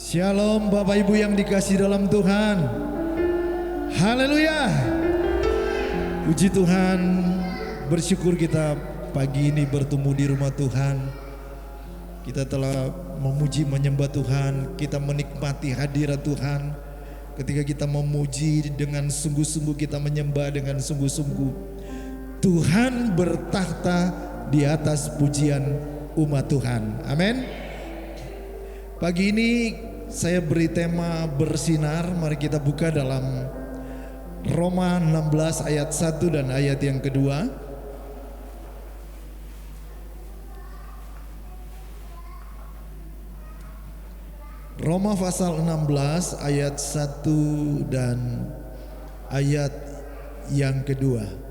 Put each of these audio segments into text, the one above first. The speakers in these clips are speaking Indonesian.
Shalom Bapak Ibu yang dikasihi dalam Tuhan. Haleluya. Puji Tuhan, bersyukur kita pagi ini bertemu di rumah Tuhan. Kita telah memuji menyembah Tuhan, kita menikmati hadirat Tuhan. Ketika kita memuji dengan sungguh-sungguh, kita menyembah dengan sungguh-sungguh, Tuhan bertakhta di atas pujian umat Tuhan. Amin. Pagi ini saya beri tema bersinar. Mari kita buka dalam Roma 16 ayat 1 dan ayat yang kedua. Roma pasal 16 ayat 1 dan ayat yang kedua.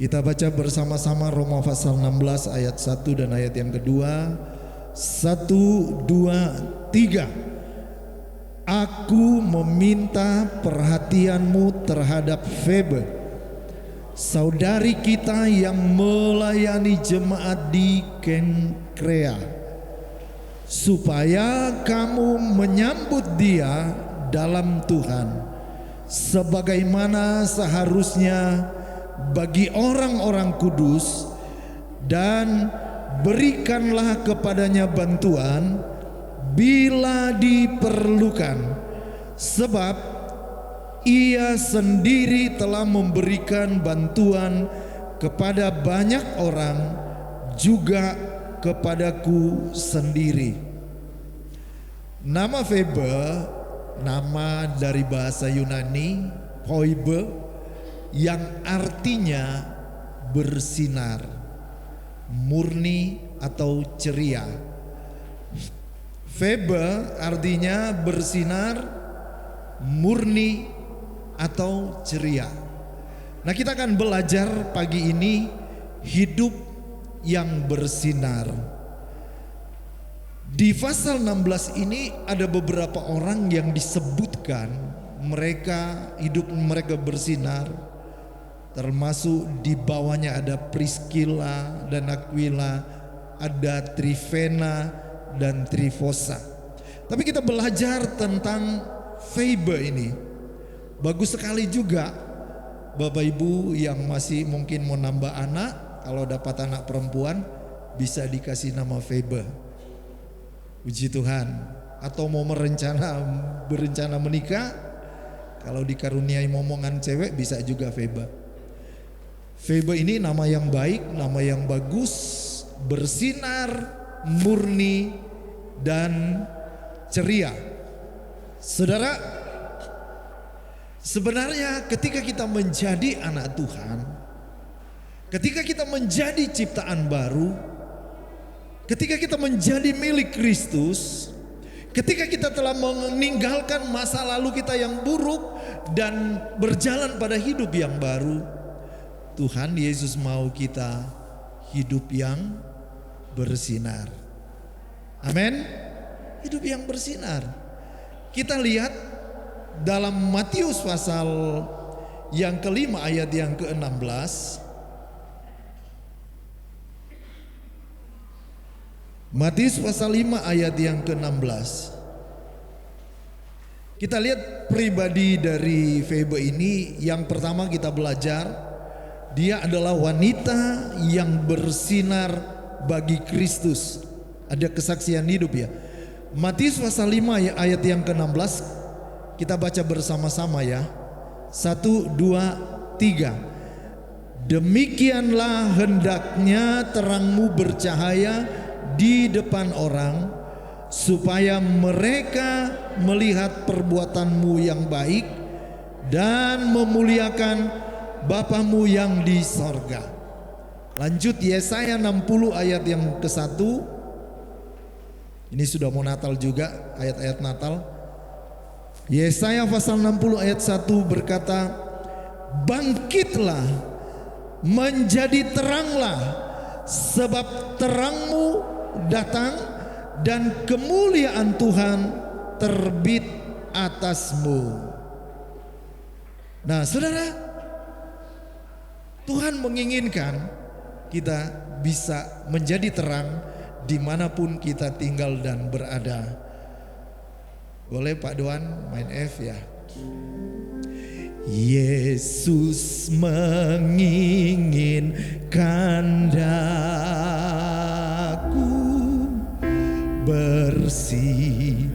Kita baca bersama-sama Roma pasal 16 ayat 1 dan ayat yang kedua. 1, 2, 3. Aku meminta perhatianmu terhadap Febe, saudari kita yang melayani jemaat di Kenkrea, supaya kamu menyambut dia dalam Tuhan sebagaimana seharusnya bagi orang-orang kudus, dan berikanlah kepadanya bantuan bila diperlukan, sebab ia sendiri telah memberikan bantuan kepada banyak orang, juga kepadaku sendiri. Nama Febe, nama dari bahasa Yunani Poibe, yang artinya bersinar, murni atau ceria. Febe artinya bersinar, murni atau ceria. Nah, kita akan belajar pagi ini hidup yang bersinar. Di pasal 16 ini ada beberapa orang yang disebutkan mereka hidup mereka bersinar. Termasuk di bawahnya ada Priscilla dan Aquila, ada Trifena dan Trifosa. Tapi kita belajar tentang Febe ini. Bagus sekali juga Bapak Ibu yang masih mungkin mau nambah anak, kalau dapat anak perempuan bisa dikasih nama Febe. Puji Tuhan. Atau mau berencana menikah, kalau dikaruniai momongan cewek bisa juga Febe. Febe ini nama yang baik, nama yang bagus, bersinar, murni, dan ceria. Saudara, sebenarnya ketika kita menjadi anak Tuhan, ketika kita menjadi ciptaan baru, ketika kita menjadi milik Kristus, ketika kita telah meninggalkan masa lalu kita yang buruk dan berjalan pada hidup yang baru, Tuhan Yesus mau kita hidup yang bersinar. Amin. Hidup yang bersinar. Kita lihat dalam Matius pasal yang kelima ayat yang ke-16. Matius pasal 5 ayat yang ke-16. Kita lihat pribadi dari Febe ini. Yang pertama kita belajar, dia adalah wanita yang bersinar bagi Kristus. Ada kesaksian hidup ya. Matius pasal 5 ayat yang ke-16. Kita baca bersama-sama ya. 1, 2, 3. Demikianlah hendaknya terangmu bercahaya di depan orang, supaya mereka melihat perbuatanmu yang baik dan memuliakan Bapamu yang di sorga. Lanjut Yesaya 60 ayat yang ke-1. Ini sudah mau Natal juga, ayat-ayat Natal. Yesaya pasal 60 ayat 1 berkata, bangkitlah, menjadi teranglah, sebab terangmu datang dan kemuliaan Tuhan terbit atasmu. Nah saudara, Tuhan menginginkan kita bisa menjadi terang dimanapun kita tinggal dan berada. Boleh Pak Doan main F ya. Yesus menginginkan daku bersinar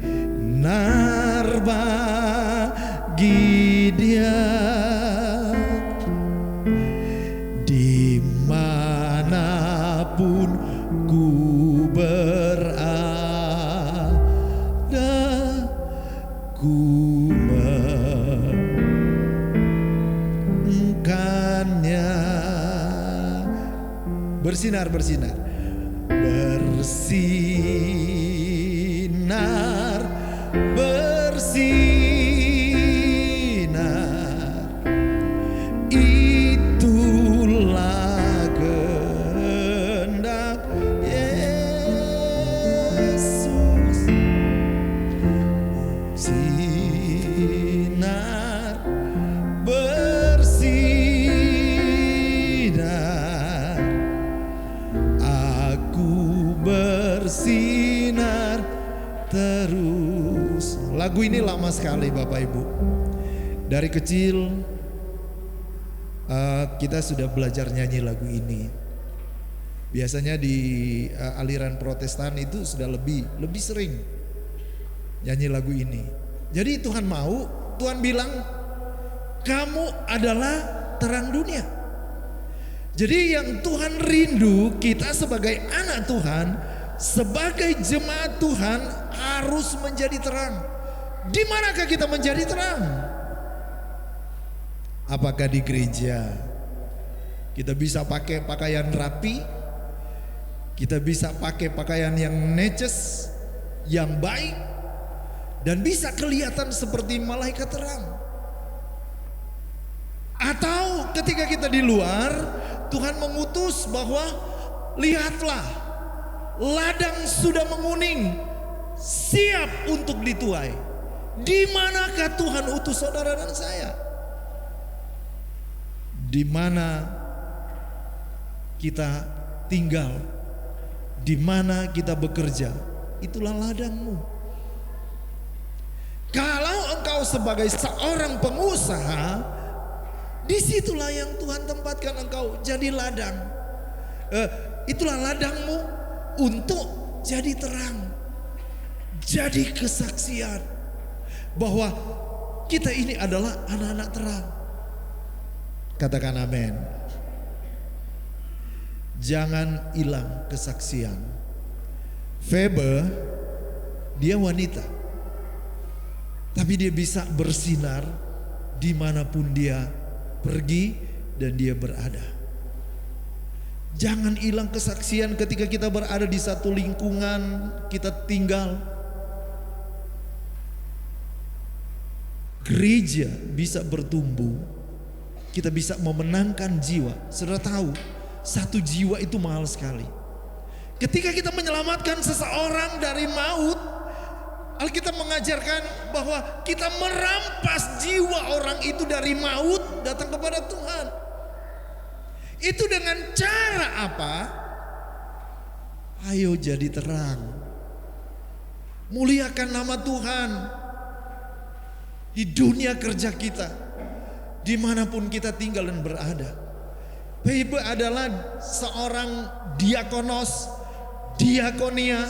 bagi Dia dimanapun ku berada, ku mengangkatnya. Bersinar, bersinar, bersinar, bersinar. Itulah kehendak Yesus. Sinar, bersinar, aku bersinar terus. Lagu ini lama sekali Bapak Ibu. Dari kecil kita sudah belajar nyanyi lagu ini. Biasanya di aliran Protestan itu sudah lebih sering nyanyi lagu ini. Jadi Tuhan mau, Tuhan bilang kamu adalah terang dunia. Jadi yang Tuhan rindu kita sebagai anak Tuhan, sebagai jemaat Tuhan harus menjadi terang. Di manakah kita menjadi terang? Apakah di gereja? Kita bisa pakai pakaian rapi, kita bisa pakai pakaian yang neces, yang baik, dan bisa kelihatan seperti malaikat terang. Atau ketika kita di luar, Tuhan mengutus bahwa lihatlah, ladang sudah menguning, siap untuk dituai. Di manakah Tuhan utus saudara dan saya? Di mana kita tinggal, di mana kita bekerja, itulah ladangmu. Kalau engkau sebagai seorang pengusaha, disitulah yang Tuhan tempatkan engkau jadi ladang. Itulah ladangmu untuk jadi terang, jadi kesaksian bahwa kita ini adalah anak-anak terang. Katakan amin. Jangan hilang kesaksian. Febe, dia wanita, tapi dia bisa bersinar dimanapun dia pergi dan dia berada. Jangan hilang kesaksian ketika kita berada di satu lingkungan kita tinggal. Gereja bisa bertumbuh, kita bisa memenangkan jiwa. Saudara tahu, satu jiwa itu mahal sekali. Ketika kita menyelamatkan seseorang dari maut, Alkitab mengajarkan bahwa kita merampas jiwa orang itu dari maut datang kepada Tuhan. Itu dengan cara apa? Ayo jadi terang. Muliakan nama Tuhan di dunia kerja kita, dimanapun kita tinggal dan berada. Febe adalah seorang diakonos, diakonia.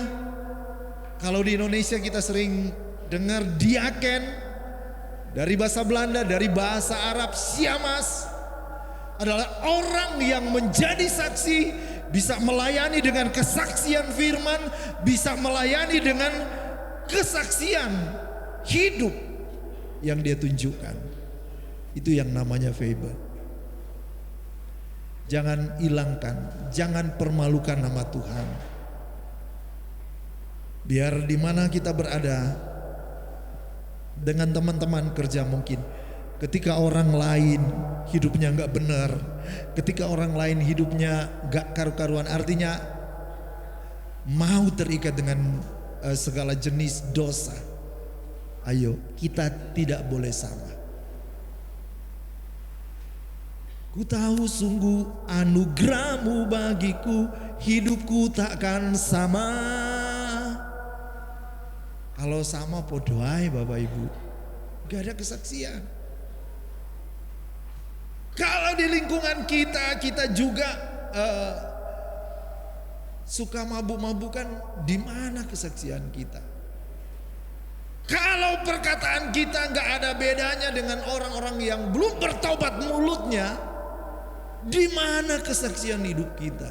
Kalau di Indonesia kita sering dengar diaken, dari bahasa Belanda, dari bahasa Arab siamas, adalah orang yang menjadi saksi, bisa melayani dengan kesaksian firman, bisa melayani dengan kesaksian hidup yang dia tunjukkan. Itu yang namanya Febe. Jangan hilangkan, jangan permalukan nama Tuhan. Biar di mana kita berada, dengan teman-teman kerja mungkin, ketika orang lain hidupnya nggak benar, ketika orang lain hidupnya nggak karu-karuan, artinya mau terikat dengan segala jenis dosa. Ayo, kita tidak boleh sama. Ku tahu sungguh anugerahmu bagiku, hidupku takkan sama. Kalau sama podoai Bapak Ibu, gak ada kesaksian. Kalau di lingkungan kita juga suka mabuk-mabukan, di mana kesaksian kita? Kalau perkataan kita gak ada bedanya dengan orang-orang yang belum bertobat mulutnya, di mana kesaksian hidup kita?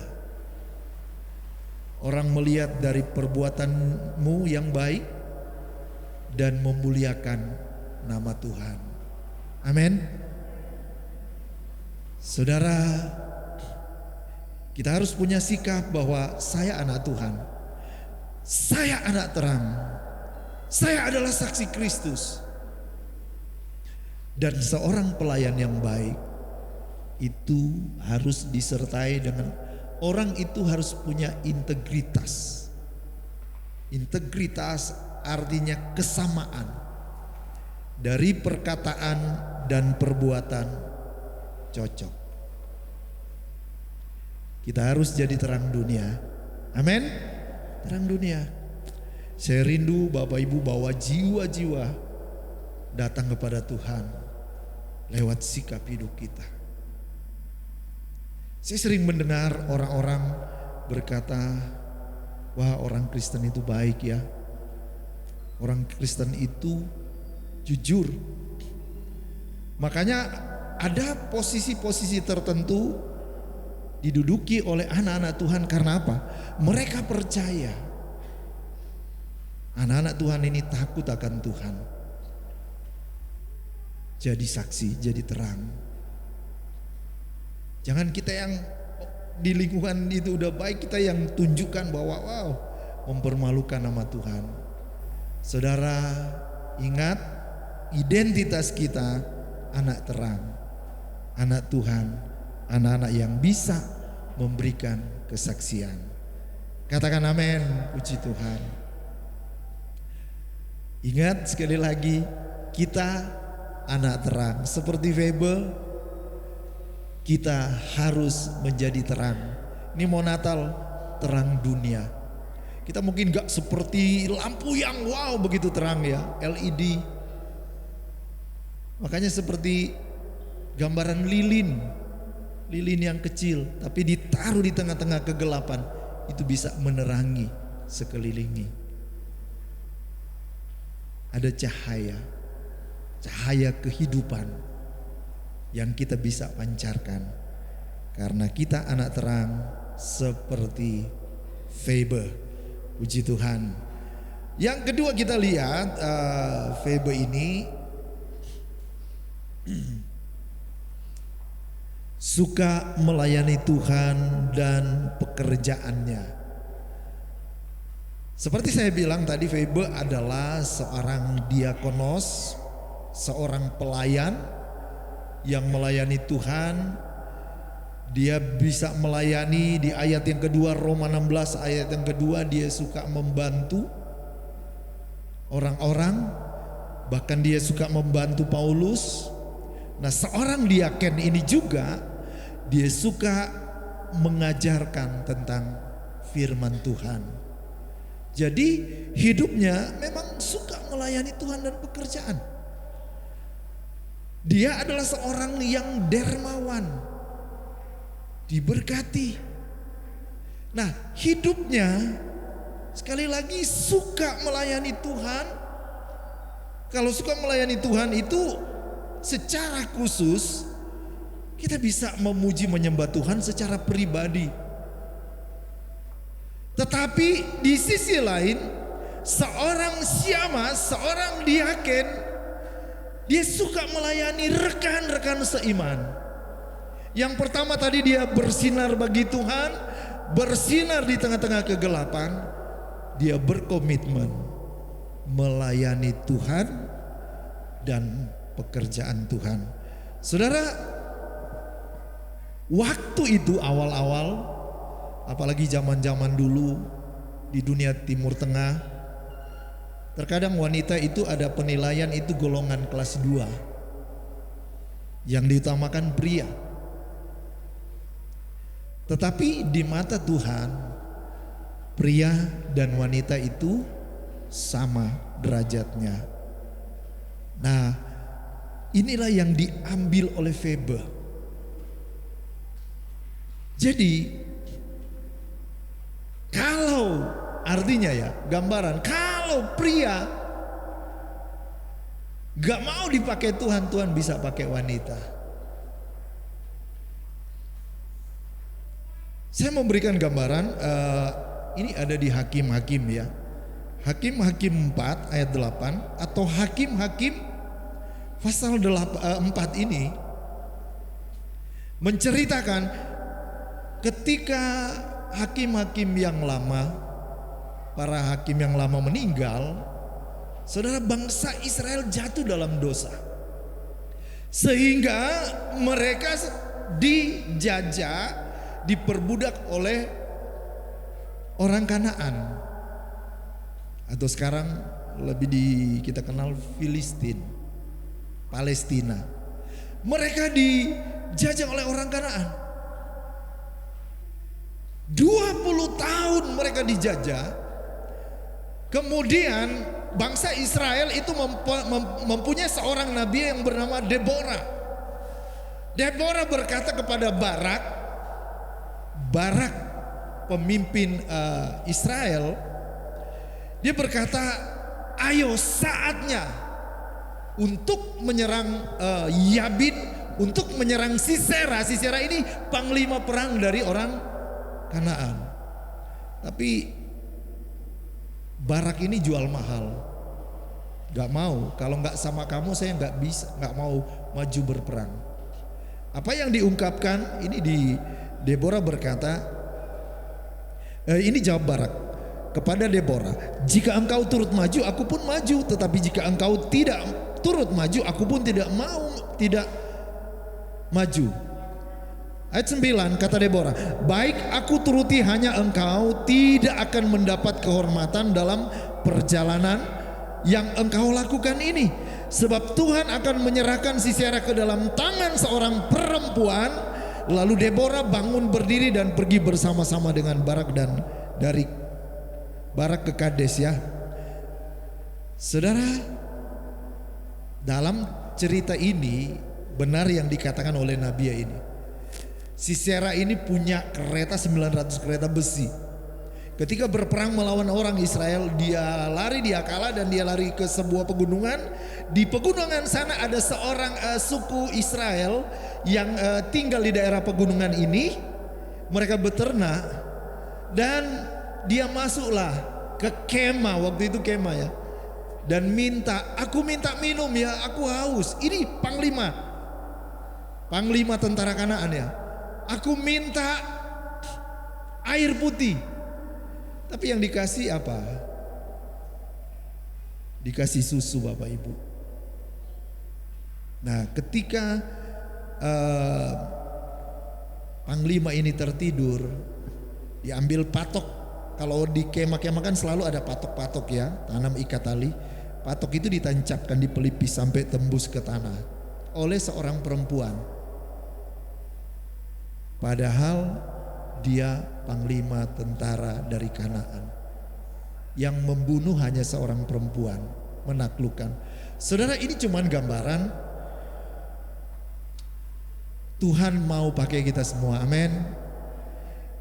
Orang melihat dari perbuatanmu yang baik dan memuliakan nama Tuhan. Amin. Saudara, kita harus punya sikap bahwa saya anak Tuhan, saya anak terang, saya adalah saksi Kristus. Dan seorang pelayan yang baik itu harus disertai dengan, orang itu harus punya integritas. Integritas artinya kesamaan dari perkataan dan perbuatan cocok. Kita harus jadi terang dunia. Amin. Terang dunia. Saya rindu Bapak Ibu bawa jiwa-jiwa datang kepada Tuhan lewat sikap hidup kita. Saya sering mendengar orang-orang berkata, wah orang Kristen itu baik ya. Orang Kristen itu jujur. Makanya ada posisi-posisi tertentu diduduki oleh anak-anak Tuhan karena apa? Mereka percaya anak-anak Tuhan ini takut akan Tuhan. Jadi saksi, jadi terang. Jangan kita yang di lingkungan itu udah baik, kita yang tunjukkan bahwa wow, mempermalukan nama Tuhan. Saudara, ingat identitas kita anak terang, anak Tuhan, anak-anak yang bisa memberikan kesaksian. Katakan amin, puji Tuhan. Ingat sekali lagi, kita anak terang. Seperti Febe, kita harus menjadi terang. Ini mau Natal, terang dunia. Kita mungkin gak seperti lampu yang wow begitu terang ya, LED. Makanya seperti gambaran lilin yang kecil, tapi ditaruh di tengah-tengah kegelapan, itu bisa menerangi sekelilingi. Ada cahaya kehidupan yang kita bisa pancarkan, karena kita anak terang seperti Febe. Puji Tuhan. Yang kedua kita lihat Febe ini suka melayani Tuhan dan pekerjaannya. Seperti saya bilang tadi, Febe adalah seorang diakonos, seorang pelayan yang melayani Tuhan. Dia bisa melayani di ayat yang kedua, Roma 16 ayat yang kedua, dia suka membantu orang-orang, bahkan dia suka membantu Paulus. Nah, seorang diaken ini juga dia suka mengajarkan tentang firman Tuhan. Jadi hidupnya memang suka melayani Tuhan dan pekerjaan. Dia adalah seorang yang dermawan, diberkati. Nah, hidupnya sekali lagi suka melayani Tuhan. Kalau suka melayani Tuhan itu secara khusus kita bisa memuji menyembah Tuhan secara pribadi. Tetapi di sisi lain, seorang syamah, seorang diaken, dia suka melayani rekan-rekan seiman. Yang pertama tadi dia bersinar bagi Tuhan, bersinar di tengah-tengah kegelapan. Dia berkomitmen melayani Tuhan dan pekerjaan Tuhan. Saudara, waktu itu awal-awal, apalagi zaman-zaman dulu di dunia Timur Tengah, terkadang wanita itu ada penilaian itu golongan kelas 2 yang diutamakan pria. Tetapi di mata Tuhan, pria dan wanita itu sama derajatnya. Nah, inilah yang diambil oleh Febe. Jadi kalau artinya ya, gambaran, kalau pria gak mau dipakai Tuhan, Tuhan bisa pakai wanita. Saya memberikan gambaran, ini ada di Hakim-Hakim ya. Hakim-Hakim 4 ayat 8 atau Hakim-Hakim pasal 4 ini menceritakan ketika hakim-hakim yang lama, para hakim yang lama meninggal, saudara, bangsa Israel jatuh dalam dosa. Sehingga mereka dijajah, diperbudak oleh orang Kanaan. Atau sekarang lebih kita kenal Filistin, Palestina. Mereka dijajah oleh orang Kanaan. 20 tahun mereka dijajah. Kemudian bangsa Israel itu mempunyai seorang nabi yang bernama Deborah. Deborah berkata kepada Barak pemimpin Israel, dia berkata, ayo saatnya untuk menyerang Yabin, untuk menyerang Sisera. Sisera ini panglima perang dari orang Kanaan. Tapi Barak ini jual mahal, gak mau. Kalau gak sama kamu saya gak bisa, gak mau maju berperang. Apa yang diungkapkan ini di Deborah berkata, ini jawab Barak kepada Deborah, jika engkau turut maju aku pun maju, tetapi jika engkau tidak turut maju aku pun tidak maju. Ayat 9 kata Deborah, baik aku turuti, hanya engkau tidak akan mendapat kehormatan dalam perjalanan yang engkau lakukan ini, sebab Tuhan akan menyerahkan Sisera ke dalam tangan seorang perempuan. Lalu Deborah bangun berdiri dan pergi bersama-sama dengan Barak, dan dari Barak ke Kades ya. Saudara, dalam cerita ini benar yang dikatakan oleh Nabi ini. Sisera ini punya kereta 900 kereta besi. Ketika berperang melawan orang Israel, dia kalah dan dia lari ke sebuah pegunungan. Di pegunungan sana ada seorang suku Israel yang tinggal di daerah pegunungan ini. Mereka beternak dan dia masuklah ke kemah, waktu itu kemah ya, dan aku minta minum ya, aku haus. Ini panglima tentara Kanaan ya. Aku minta air putih. Tapi yang dikasih apa? Dikasih susu Bapak Ibu. Nah, ketika panglima ini tertidur, diambil patok. Kalau di kemah-kemah kan selalu ada patok-patok ya, tanam ikat tali. Patok itu ditancapkan di pelipis sampai tembus ke tanah oleh seorang perempuan. Padahal dia panglima tentara dari Kanaan. Yang membunuh hanya seorang perempuan, menaklukkan. Saudara, ini cuman gambaran. Tuhan mau pakai kita semua, amin.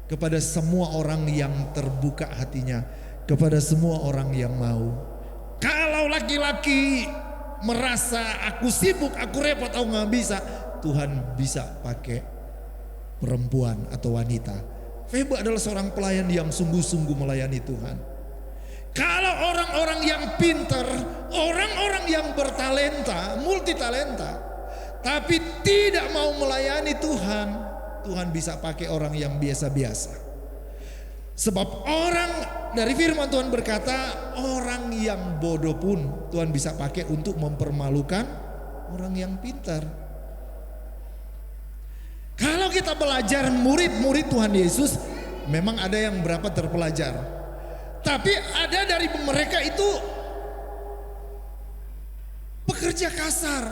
Kepada semua orang yang terbuka hatinya, kepada semua orang yang mau. Kalau laki-laki merasa aku sibuk, aku repot, aku gak bisa, Tuhan bisa pakai perempuan atau wanita. Febe adalah seorang pelayan yang sungguh-sungguh melayani Tuhan. Kalau orang-orang yang pintar, orang-orang yang bertalenta, multitalenta, tapi tidak mau melayani Tuhan, Tuhan bisa pakai orang yang biasa-biasa. Sebab orang, dari firman Tuhan berkata, orang yang bodoh pun Tuhan bisa pakai untuk mempermalukan orang yang pintar. Kalau kita belajar murid-murid Tuhan Yesus, memang ada yang berapa terpelajar. Tapi ada dari mereka itu pekerja kasar,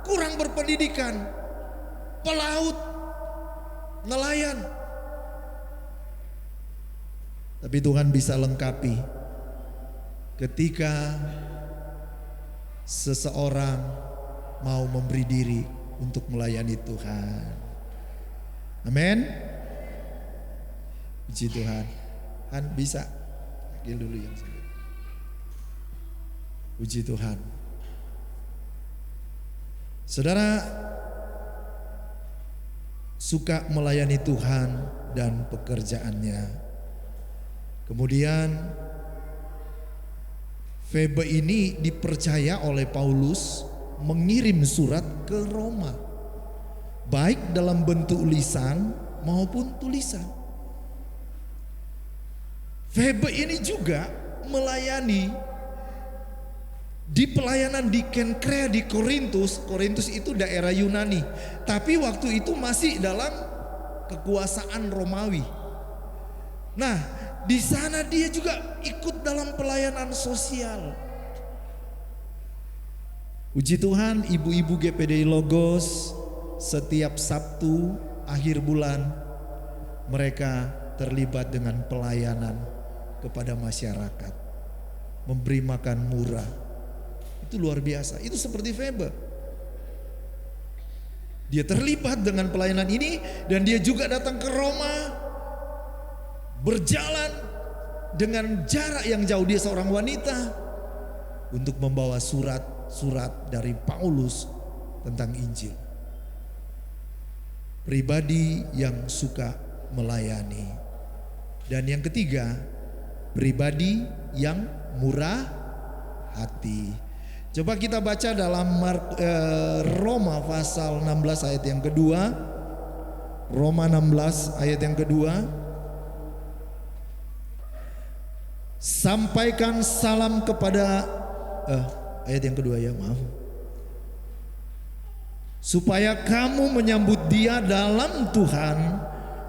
kurang berpendidikan, pelaut, nelayan. Tapi Tuhan bisa lengkapi ketika seseorang mau memberi diri untuk melayani Tuhan. Amin. Puji Tuhan. Han bisa panggil dulu yang sendiri. Puji Tuhan. Saudara suka melayani Tuhan dan pekerjaannya. Kemudian Febe ini dipercaya oleh Paulus mengirim surat ke Roma, baik dalam bentuk lisan maupun tulisan. Febe ini juga melayani di pelayanan di Kenkrea di Korintus. Korintus itu daerah Yunani, tapi waktu itu masih dalam kekuasaan Romawi. Nah, di sana dia juga ikut dalam pelayanan sosial. Puji Tuhan, ibu-ibu GPDI Logos setiap Sabtu akhir bulan mereka terlibat dengan pelayanan kepada masyarakat, memberi makan murah. Itu luar biasa. Itu seperti Febe. Dia terlibat dengan pelayanan ini dan dia juga datang ke Roma, berjalan dengan jarak yang jauh. Dia seorang wanita untuk membawa surat-surat dari Paulus tentang Injil. Pribadi yang suka melayani. Dan yang ketiga, pribadi yang murah hati. Coba kita baca dalam Roma pasal 16 ayat yang kedua. Roma 16 ayat yang kedua. Sampaikan salam kepada ayat yang kedua ya, maaf. Supaya kamu menyambut dia dalam Tuhan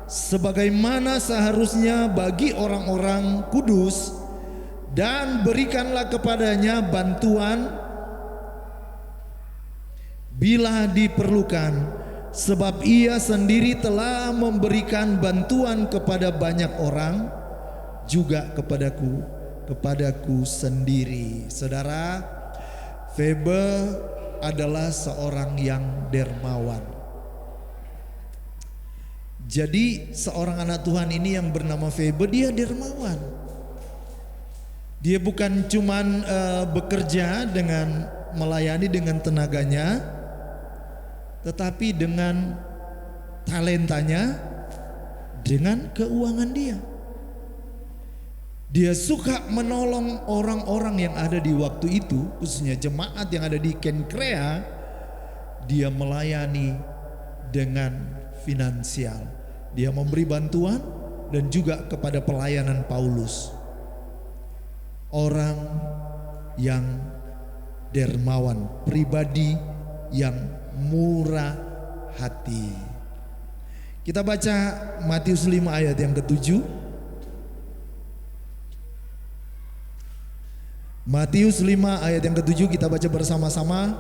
sebagaimana seharusnya bagi orang-orang kudus, dan berikanlah kepadanya bantuan bila diperlukan, sebab ia sendiri telah memberikan bantuan kepada banyak orang, juga kepadaku sendiri. Saudara, Febe adalah seorang yang dermawan. Jadi seorang anak Tuhan ini yang bernama Febe, dia dermawan. Dia bukan cuman bekerja dengan melayani dengan tenaganya, tetapi dengan talentanya, dengan keuangan dia. Dia suka menolong orang-orang yang ada di waktu itu, khususnya jemaat yang ada di Kenkrea. Dia melayani dengan finansial. Dia memberi bantuan dan juga kepada pelayanan Paulus. Orang yang dermawan, pribadi yang murah hati. Kita baca Matius 5 ayat yang ke-7. Matius 5 ayat yang ke-7 kita baca bersama-sama.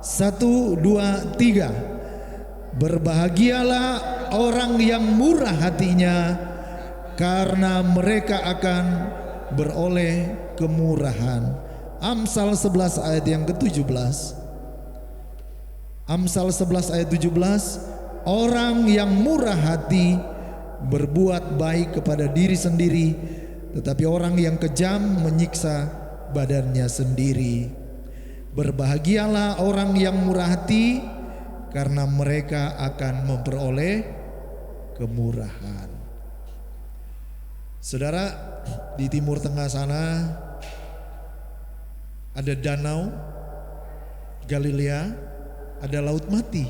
1, 2, 3. Berbahagialah orang yang murah hatinya, karena mereka akan beroleh kemurahan. Amsal 11 ayat yang ke-17. Amsal 11 ayat 17. Orang yang murah hati berbuat baik kepada diri sendiri, tetapi orang yang kejam menyiksa badannya sendiri. Berbahagialah orang yang murah hati, karena mereka akan memperoleh kemurahan. Saudara, di Timur Tengah sana ada danau Galilea, ada Laut Mati.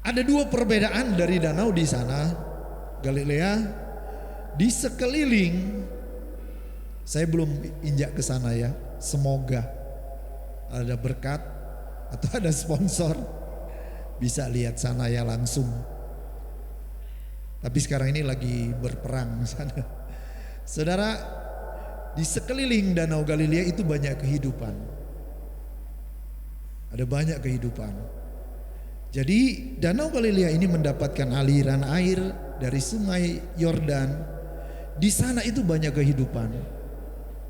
Ada dua perbedaan dari danau di sana Galilea. Di sekeliling, saya belum injak ke sana ya, semoga ada berkat atau ada sponsor bisa lihat sana ya langsung. Tapi sekarang ini lagi berperang sana. Saudara, di sekeliling Danau Galilea itu banyak kehidupan. Ada banyak kehidupan. Jadi Danau Galilea ini mendapatkan aliran air dari sungai Yordan. Di sana itu banyak kehidupan.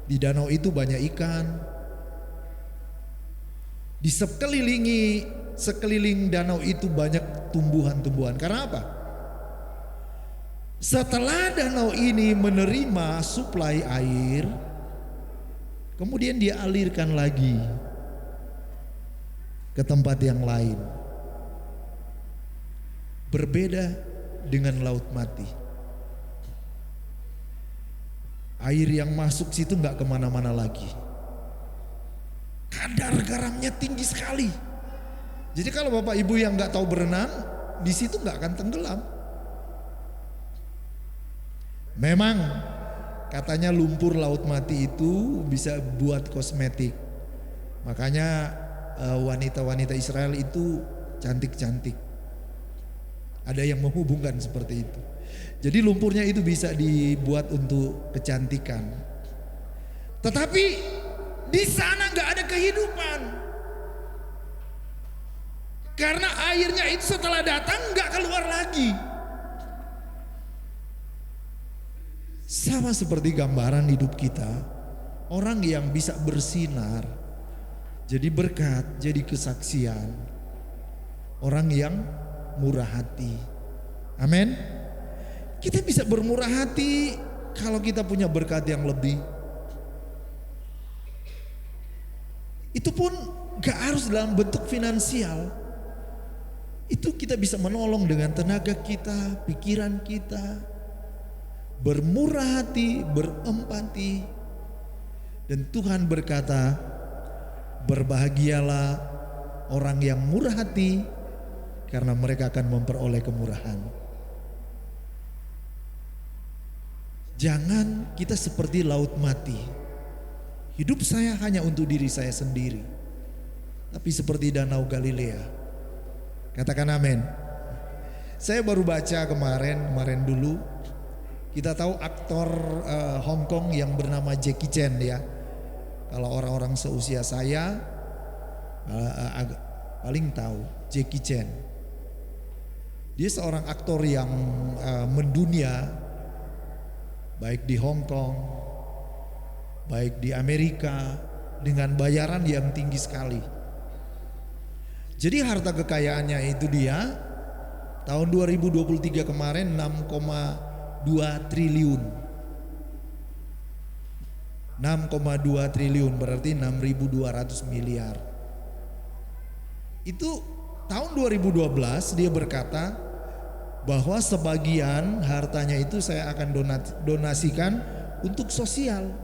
Di danau itu banyak ikan. Di sekeliling danau itu banyak tumbuhan-tumbuhan. Karena apa? Setelah danau ini menerima suplai air, kemudian dia alirkan lagi ke tempat yang lain. Berbeda dengan Laut Mati. Air yang masuk situ nggak kemana-mana lagi. Kadar garamnya tinggi sekali. Jadi kalau Bapak Ibu yang nggak tahu berenang, di situ nggak akan tenggelam. Memang katanya lumpur Laut Mati itu bisa buat kosmetik. Makanya wanita-wanita Israel itu cantik-cantik. Ada yang menghubungkan seperti itu. Jadi lumpurnya itu bisa dibuat untuk kecantikan. Tetapi di sana nggak ada kehidupan. Karena airnya itu setelah datang nggak keluar lagi. Sama seperti gambaran hidup kita, orang yang bisa bersinar, jadi berkat, jadi kesaksian, orang yang murah hati. Amin. Kita bisa bermurah hati kalau kita punya berkat yang lebih. Itu pun gak harus dalam bentuk finansial. Itu kita bisa menolong dengan tenaga kita, pikiran kita. Bermurah hati, berempati. Dan Tuhan berkata, berbahagialah orang yang murah hati, karena mereka akan memperoleh kemurahan. Jangan kita seperti Laut Mati. Hidup saya hanya untuk diri saya sendiri. Tapi seperti Danau Galilea. Katakan amin. Saya baru baca kemarin dulu. Kita tahu aktor Hong Kong yang bernama Jackie Chan ya. Kalau orang-orang seusia saya paling tahu Jackie Chan. Dia seorang aktor yang mendunia, baik di Hong Kong, baik di Amerika, dengan bayaran yang tinggi sekali. Jadi harta kekayaannya itu dia tahun 2023 kemarin 6,2 triliun. 6,2 triliun berarti 6.200 miliar. Itu tahun 2012 dia berkata bahwa sebagian hartanya itu saya akan donasikan untuk sosial.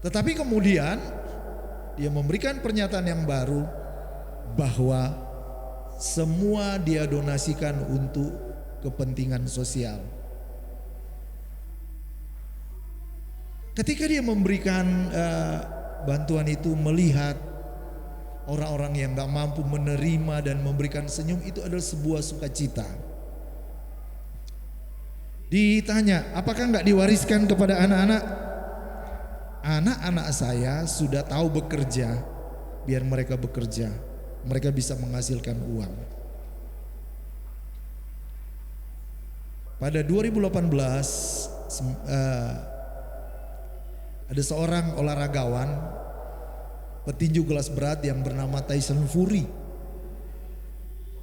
Tetapi kemudian dia memberikan pernyataan yang baru bahwa semua dia donasikan untuk kepentingan sosial. Ketika dia memberikan bantuan itu, melihat orang-orang yang gak mampu menerima dan memberikan senyum, itu adalah sebuah sukacita. Ditanya, apakah gak diwariskan kepada anak-anak? Anak-anak saya sudah tahu bekerja, biar mereka bekerja. Mereka bisa menghasilkan uang. Pada 2018 ada seorang olahragawan petinju kelas berat yang bernama Tyson Fury.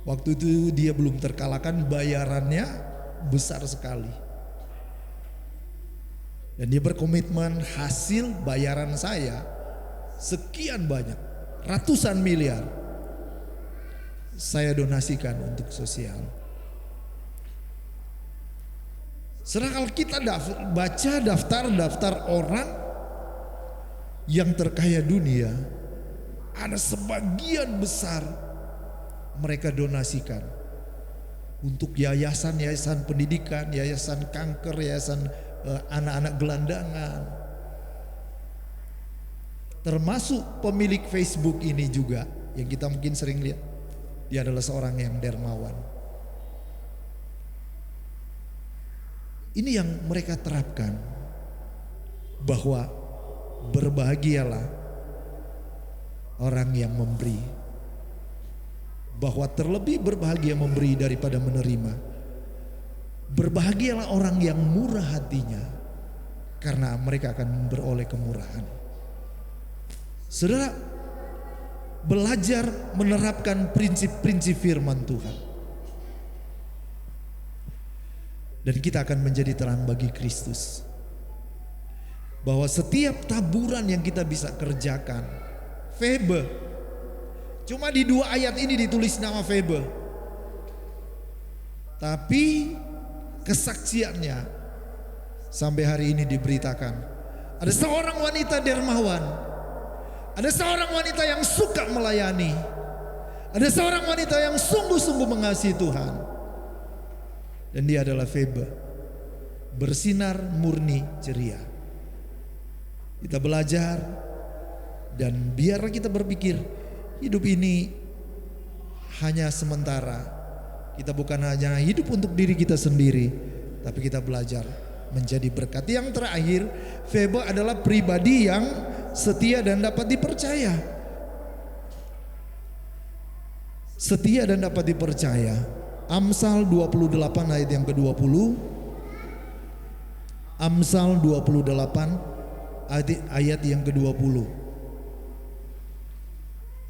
Waktu itu dia belum terkalahkan, bayarannya besar sekali. Dan dia berkomitmen, hasil bayaran saya sekian banyak, ratusan miliar, saya donasikan untuk sosial. Sedangkan kalau kita baca daftar orang yang terkaya dunia, ada sebagian besar mereka donasikan untuk yayasan-yayasan pendidikan, yayasan kanker, yayasan anak-anak gelandangan. Termasuk pemilik Facebook ini juga yang kita mungkin sering lihat. Dia adalah seorang yang dermawan. Ini yang mereka terapkan, bahwa berbahagialah orang yang memberi, bahwa terlebih berbahagia memberi daripada menerima. Berbahagialah orang yang murah hatinya, karena mereka akan beroleh kemurahan. Saudara, belajar menerapkan prinsip-prinsip firman Tuhan, dan kita akan menjadi terang bagi Kristus. Bahwa setiap taburan yang kita bisa kerjakan, Febe, cuma di 2 ayat ini ditulis nama Febe, tapi kesaksiannya sampai hari ini diberitakan. Ada seorang wanita dermawan, ada seorang wanita yang suka melayani, ada seorang wanita yang sungguh-sungguh mengasihi Tuhan, dan dia adalah Febe, bersinar murni ceria. Kita belajar, dan biarlah kita berpikir hidup ini hanya sementara. Kita bukan hanya hidup untuk diri kita sendiri, tapi kita belajar menjadi berkat. Yang terakhir, Febe adalah pribadi yang setia dan dapat dipercaya. Setia dan dapat dipercaya. Amsal 28 ayat yang ke-20. Amsal 28 ayat yang ke-20.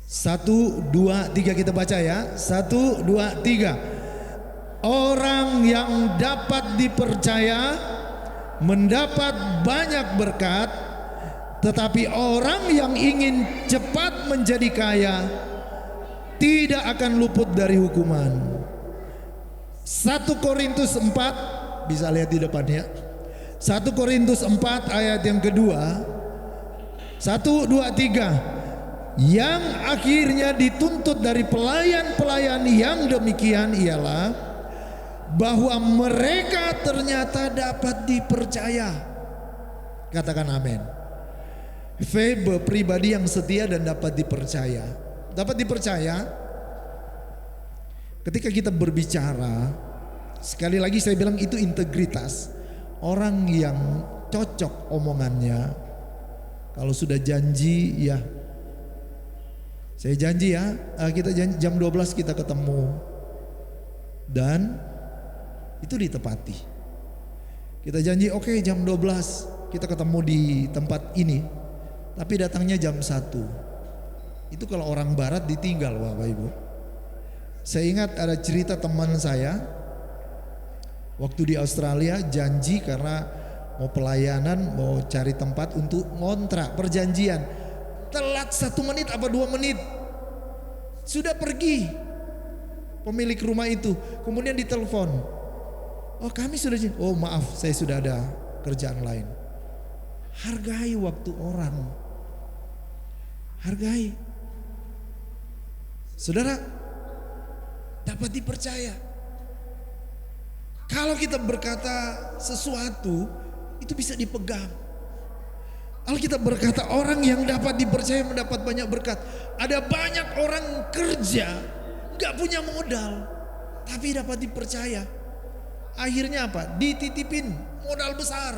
1, 2, 3 kita baca ya. 1, 2, 3. Orang yang dapat dipercaya mendapat banyak berkat, tetapi orang yang ingin cepat menjadi kaya tidak akan luput dari hukuman. 1 Korintus 4, bisa lihat di depannya. 1 Korintus 4 ayat yang kedua. 1, 2, 3. Yang akhirnya dituntut dari pelayan-pelayan yang demikian ialah bahwa mereka ternyata dapat dipercaya. Katakan amin. Febe pribadi yang setia dan dapat dipercaya. Dapat dipercaya ketika kita berbicara. Sekali lagi saya bilang itu integritas. Orang yang cocok omongannya. Kalau sudah janji, ya saya janji ya, kita janji jam 12 kita ketemu, dan itu ditepati. Kita janji oke, jam 12 kita ketemu di tempat ini, tapi datangnya jam 1. Itu kalau orang barat ditinggal, Bapak Ibu. Saya ingat ada cerita teman saya waktu di Australia, janji karena mau pelayanan, mau cari tempat untuk ngontrak, perjanjian. Telat 1 menit apa 2 menit sudah pergi pemilik rumah itu. Kemudian ditelepon, oh kami sudah, oh maaf saya sudah ada kerjaan lain. Hargai waktu orang. Hargai. Saudara, dapat dipercaya. Kalau kita berkata sesuatu, itu bisa dipegang. Alkitab berkata orang yang dapat dipercaya mendapat banyak berkat. Ada banyak orang kerja gak punya modal, tapi dapat dipercaya. Akhirnya apa? Dititipin modal besar.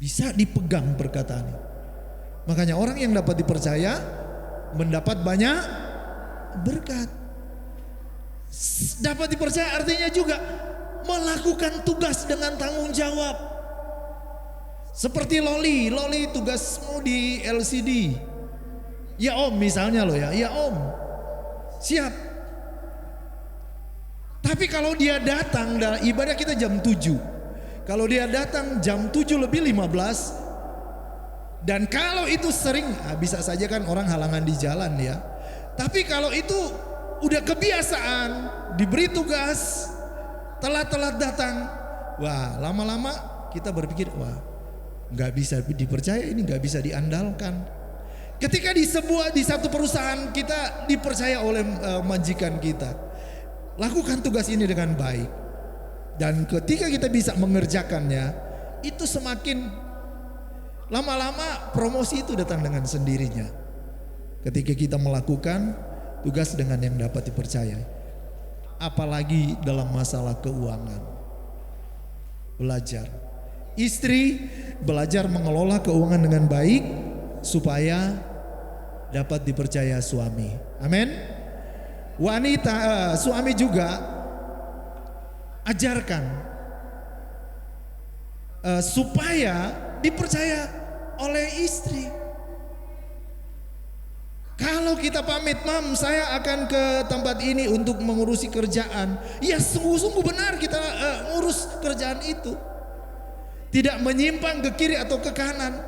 Bisa dipegang perkataannya. Makanya orang yang dapat dipercaya mendapat banyak berkat. Dapat dipercaya artinya juga melakukan tugas dengan tanggung jawab. Seperti Loli tugasmu di LCD. Ya om misalnya loh ya om. Siap. Tapi kalau dia datang, ibadah kita jam 7. Kalau dia datang jam 7 lebih 15, dan kalau itu sering, bisa saja kan orang halangan di jalan ya. Tapi kalau itu udah kebiasaan, diberi tugas, telat-telat datang, wah lama-lama kita berpikir, wah nggak bisa dipercaya, ini nggak bisa diandalkan. Ketika di satu perusahaan kita dipercaya oleh majikan kita, lakukan tugas ini dengan baik, dan ketika kita bisa mengerjakannya, itu semakin lama-lama promosi itu datang dengan sendirinya. Ketika kita melakukan tugas dengan yang dapat dipercaya, apalagi dalam masalah keuangan. Belajar, istri belajar mengelola keuangan dengan baik supaya dapat dipercaya suami. Amin. Wanita, suami juga ajarkan supaya dipercaya oleh istri. Kalau kita pamit, mam saya akan ke tempat ini untuk mengurusi kerjaan, ya sungguh-sungguh benar kita ngurus kerjaan itu, tidak menyimpang ke kiri atau ke kanan.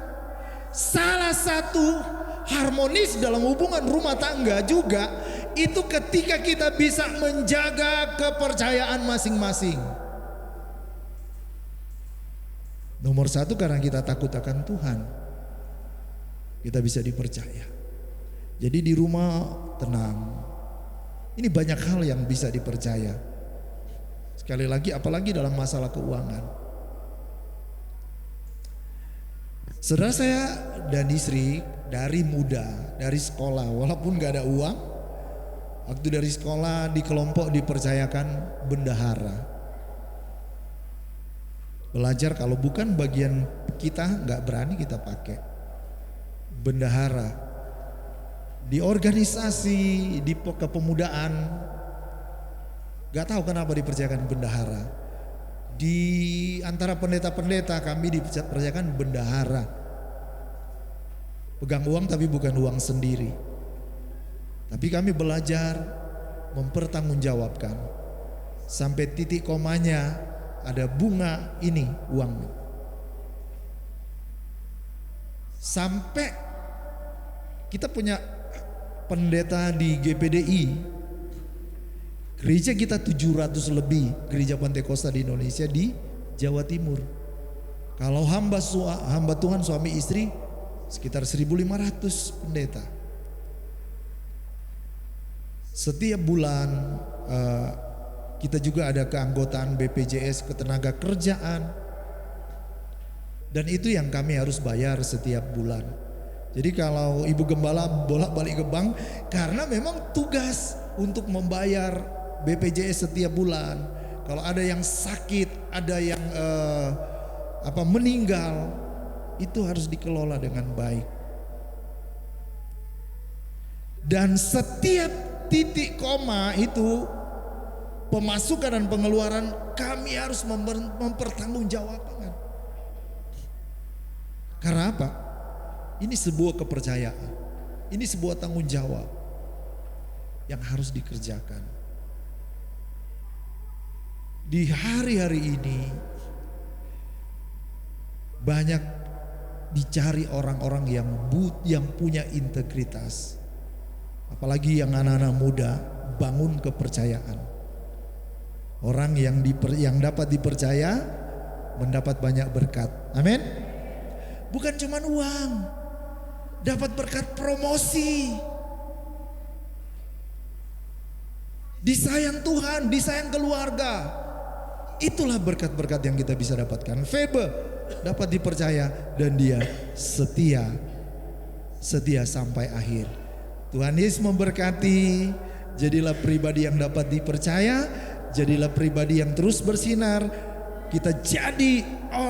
Salah satu harmonis dalam hubungan rumah tangga juga itu ketika kita bisa menjaga kepercayaan masing-masing. Nomor satu, karena kita takut akan Tuhan, kita bisa dipercaya. Jadi di rumah tenang. Ini banyak hal yang bisa dipercaya. Sekali lagi, apalagi dalam masalah keuangan. Saudara saya dan istri dari muda, dari sekolah, walaupun gak ada uang, waktu dari sekolah di kelompok dipercayakan bendahara. Belajar kalau bukan bagian kita gak berani kita pakai. Bendahara. Di organisasi, di kepemudaan, gak tahu kenapa dipercayakan bendahara. Di antara pendeta-pendeta kami dipercayakan bendahara. Pegang uang tapi bukan uang sendiri. Tapi kami belajar mempertanggungjawabkan. Sampai titik komanya ada bunga ini uangnya. Sampai kita punya pendeta di GPDI, gereja kita 700 lebih gereja Pantekosta di Indonesia, di Jawa Timur. Kalau hamba Tuhan suami istri sekitar 1.500 pendeta. Setiap bulan kita juga ada keanggotaan BPJS ketenaga kerjaan, dan itu yang kami harus bayar setiap bulan. Jadi kalau ibu gembala bolak-balik ke bank karena memang tugas untuk membayar BPJS setiap bulan. Kalau ada yang sakit, ada yang meninggal, itu harus dikelola dengan baik. Dan setiap titik koma itu pemasukan dan pengeluaran kami harus mempertanggungjawabkan. Karena apa? Ini sebuah kepercayaan, ini sebuah tanggung jawab yang harus dikerjakan. Di hari-hari ini banyak dicari orang-orang yang punya integritas, apalagi yang anak-anak muda, bangun kepercayaan. Orang yang dapat dipercaya mendapat banyak berkat. Amin. Bukan cuma uang, dapat berkat promosi, disayang Tuhan, disayang keluarga. Itulah berkat-berkat yang kita bisa dapatkan. Febe dapat dipercaya dan dia setia sampai akhir. Tuhan Yesus memberkati. Jadilah pribadi yang dapat dipercaya, jadilah pribadi yang terus bersinar. Kita jadi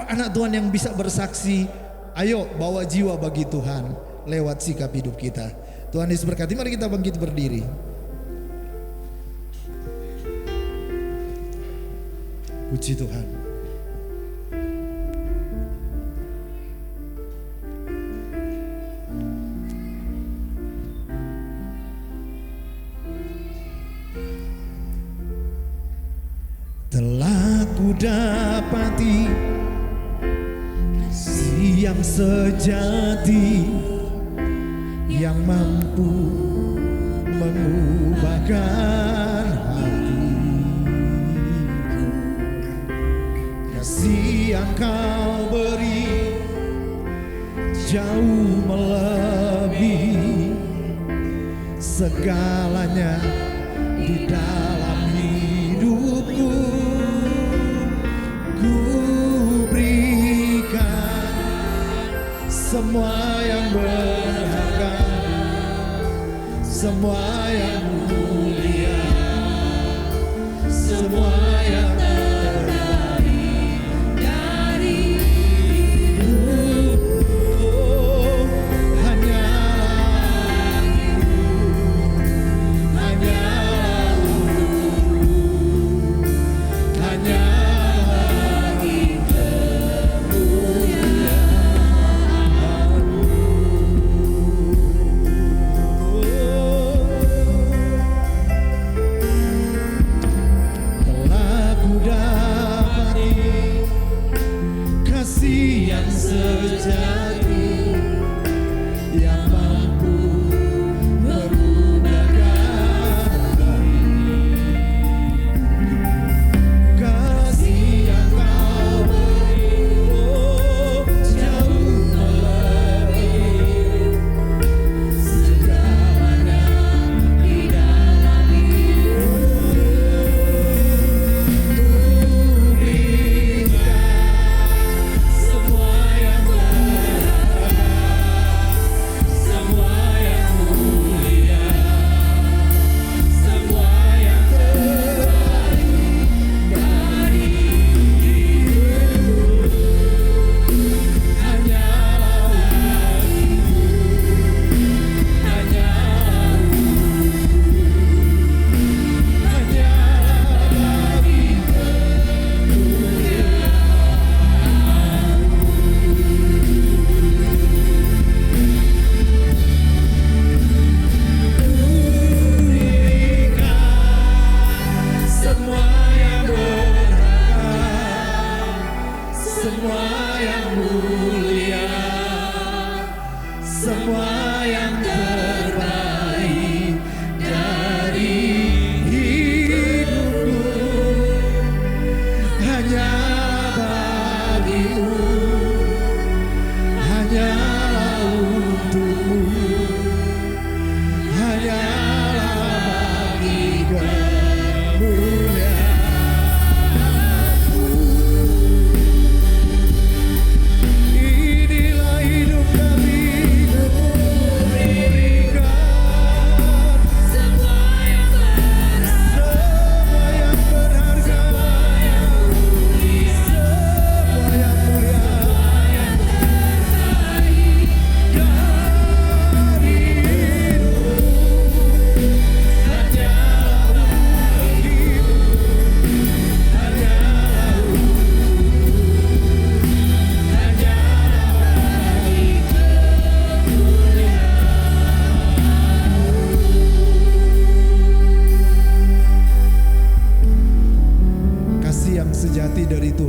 anak Tuhan yang bisa bersaksi. Ayo bawa jiwa bagi Tuhan lewat sikap hidup kita. Tuhan Yesus berkati. Mari kita bangkit berdiri. Puji Tuhan. Telah ku dapati kasih yang sejati, yang mampu mengubahkan hatiku. Kasih yang kau beri jauh melebihi segalanya di dalam hidupku. Ku berikan semua yang berharga, semua yang mulia, semua yang terbaik dari hidupku. Hanyalah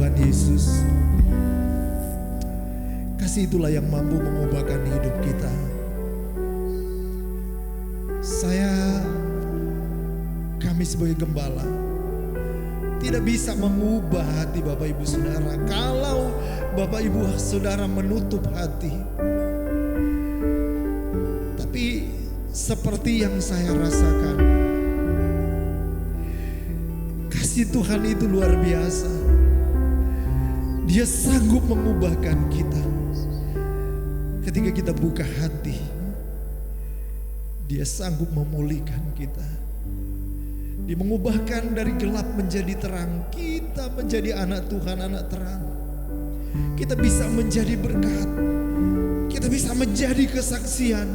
Tuhan Yesus. Kasih itulah yang mampu mengubahkan hidup kita. Kami sebagai gembala tidak bisa mengubah hati Bapak Ibu Saudara. Kalau Bapak Ibu Saudara menutup hati. Tapi seperti yang saya rasakan, kasih Tuhan itu luar biasa. Dia sanggup mengubahkan kita. Ketika kita buka hati, Dia sanggup memulihkan kita. Dia mengubahkan dari gelap menjadi terang. Kita menjadi anak Tuhan, anak terang. Kita bisa menjadi berkat. Kita bisa menjadi kesaksian.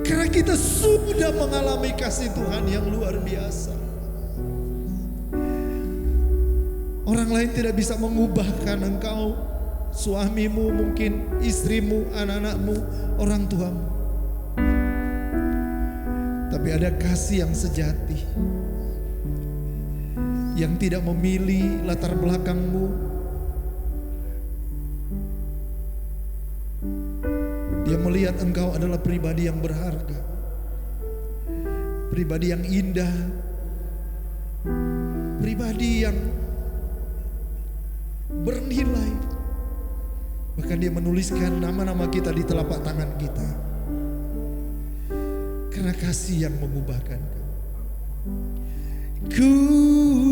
Karena kita sudah mengalami kasih Tuhan yang luar biasa. Orang lain tidak bisa mengubahkan engkau, suamimu, mungkin istrimu, anak-anakmu, orang tuamu. Tapi ada kasih yang sejati, yang tidak memilih latar belakangmu. Dia melihat engkau adalah pribadi yang berharga, pribadi yang indah, pribadi yang bernilai. Bahkan Dia menuliskan nama-nama kita di telapak tangan kita. Karena kasih yang mengubahkan. Ku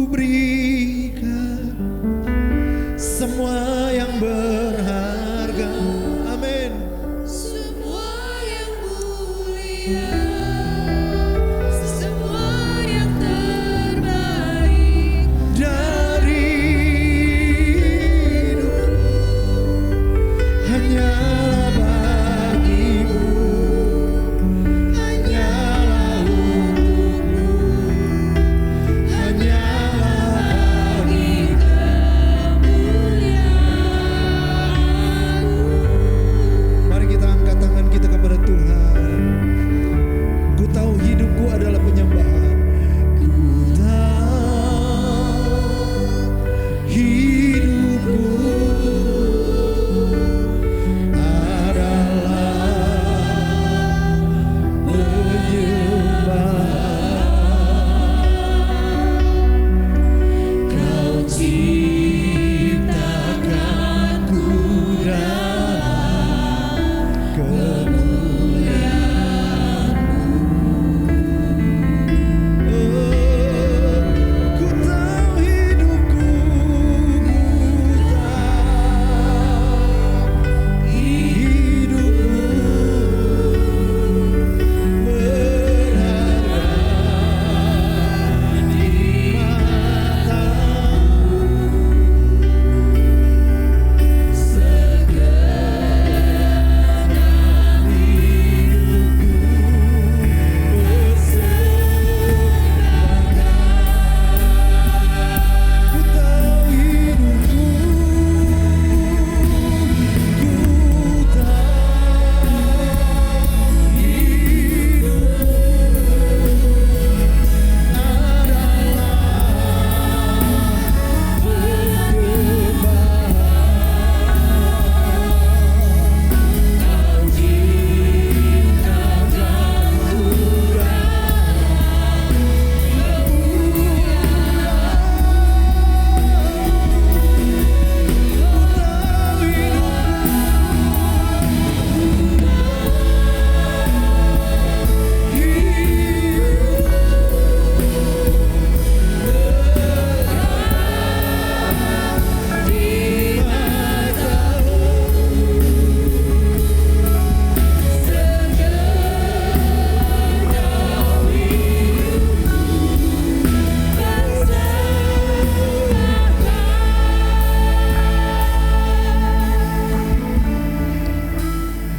berikan semua yang berharga. Amin. Semua yang mulia, semua yang terbaik dari hidup hanyalah bagimu.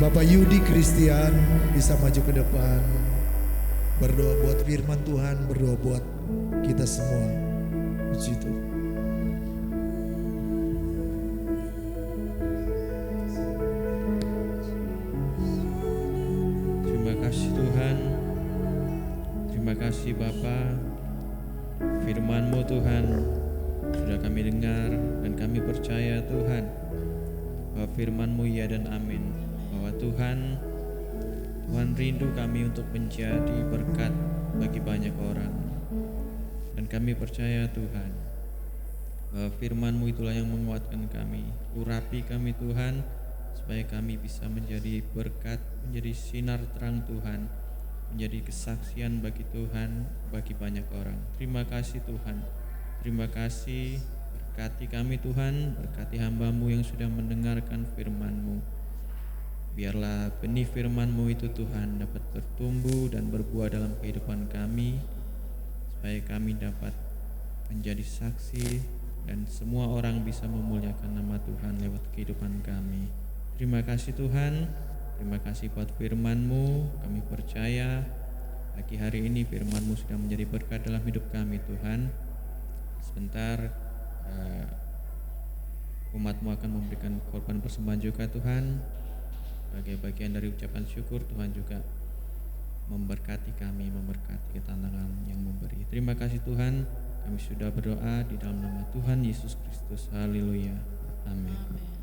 Bapak Yudi Christian bisa maju ke depan, berdoa buat firman Tuhan, berdoa buat kita semua. Puji Tuhan. Terima kasih Tuhan, terima kasih Bapa. Firman-Mu Tuhan Sudah kami dengar dan kami percaya Tuhan bahwa firman-Mu ya dan amin. Bahwa Tuhan rindu kami untuk menjadi berkat bagi banyak orang. Dan kami percaya Tuhan bahwa firman-Mu itulah yang menguatkan kami. Urapi kami Tuhan supaya kami bisa menjadi berkat, menjadi sinar terang Tuhan, menjadi kesaksian bagi Tuhan, bagi banyak orang. Terima kasih Tuhan. Terima kasih, berkati kami Tuhan, berkati hamba-Mu yang sudah mendengarkan firman-Mu. Biarlah benih firman-Mu itu Tuhan dapat bertumbuh dan berbuah dalam kehidupan kami, supaya kami dapat menjadi saksi dan semua orang bisa memuliakan nama Tuhan lewat kehidupan kami. Terima kasih Tuhan, terima kasih buat firman-Mu. Kami percaya pagi hari ini firman-Mu sudah menjadi berkat dalam hidup kami Tuhan. Sebentar umat-Mu akan memberikan korban persembahan juga Tuhan. Sebagai bagian dari ucapan syukur, Tuhan juga memberkati kami, memberkati ketantangan yang memberi. Terima kasih Tuhan, kami sudah berdoa di dalam nama Tuhan Yesus Kristus. Haleluya. Amin.